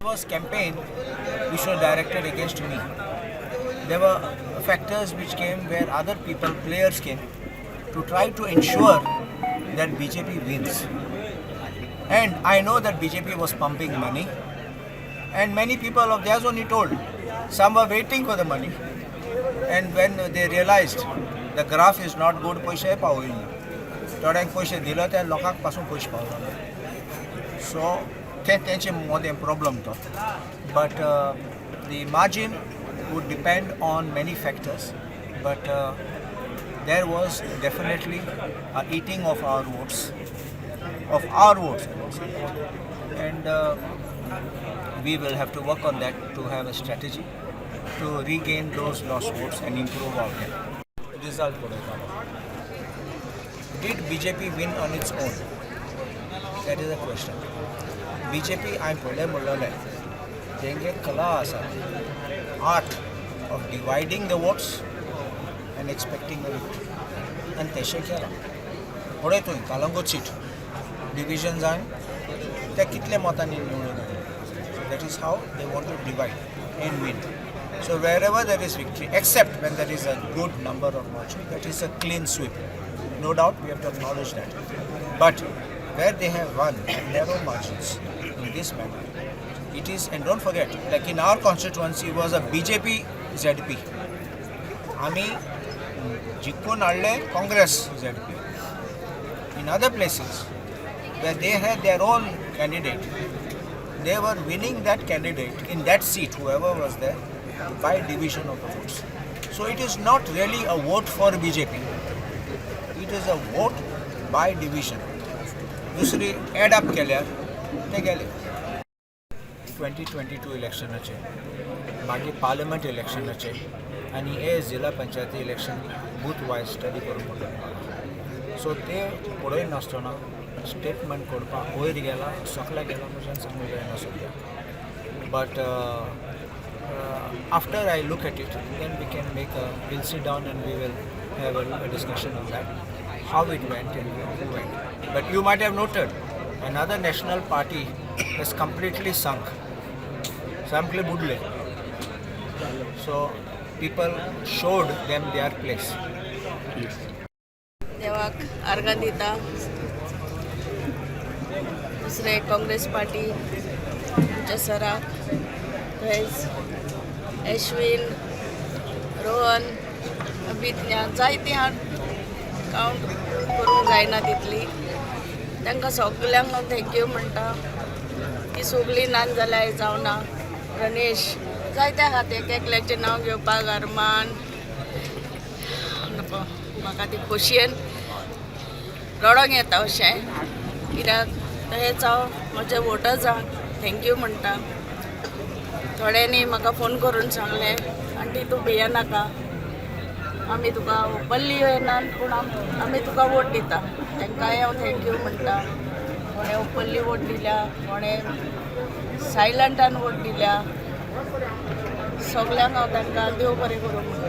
was campaign which was directed against me. There were factors which came where other people, players came to try to ensure that BJP wins. And I know that BJP was pumping money, and many people of theirs only told. Some were waiting for the money, and when they realized the graph is not good, पैसे पावले. थोड्यांक पैसे दिले त्या लोकांक पासून पैसे Pawle. So तेंचे मोदें problem तो. But the margin would depend on many factors. But there was definitely a eating of our votes, and we will have to work on that to have a strategy to regain those lost votes and improve our game. Result did BJP win on its own? That is a question. BJP I'm pole तेंगे कला आसा, art of dividing the votes and expecting a victory. And तेशे केला. पळय तुवें Calangute seat division जावन ते कितले मतांनी निवडून आयले. That is how they want to divide and win. So wherever there is victory, except when there is a good number of margin, that is a clean sweep. No doubt we have to acknowledge that. But where they have won at narrow margins in this manner, it is, and don't forget, like in our constituency was a BJP ZP. Ami जिंकून हाडले Congress ZP. In other places where they had their own candidate, they were winning that candidate in that seat, whoever was there, by division of the votes. So it is not really a vote for BJP. It is a vote by division. दुसरी add up केल्यार ते गेले. 2022 इलेक्शनाचे, मागीर parliament इलेक्शनाचे, आनी हे जिल्हा पंचायती election booth wise study करूंक पडटलें. सो ते पळय नासतना स्टेटमेंट करपाक वयर गेला, सकल्या गेला म्हणून सांगूंक जायना सद्या. But after I look at it, then we'll sit down and we will have a discussion on that, how it went and who went. But you might have noted, another national party has completely sunk. Sample Budle. So people showed them their place. देवाक अर्घ दिता. दुसरे Congress party आमच्या सराक थंयच अश्विन, रोहन, अभिज्ञा जायतीं हांव count करूंक जायना तितली. तांकां सगल्यांक हांव थँक्यू म्हणटा. ती सगळीं नान जाल्यार जावना. गणेश जायत्या खातीर एकल्याचें नांव घेवपाक अरमान म्हाका ती खोशयेन रडोंक येता अशें. कित्याक तशेंच हांव म्हज्या वोटर्सांक थँक्यू म्हणटा. थोड्यांनी म्हाका फोन करून सांगलें, आंटी तूं भियेनाका, आमी तुका ओपनली येनात पूण आमी तुका वोट दिता. तांकांय हांव थँक्यू म्हणटा. कोणें ओपनली वोट दिल्या, कोणें सायलंटान वोट दिल्या, सगल्यांक हांव तांकां देव बरें करूं म्हणटा.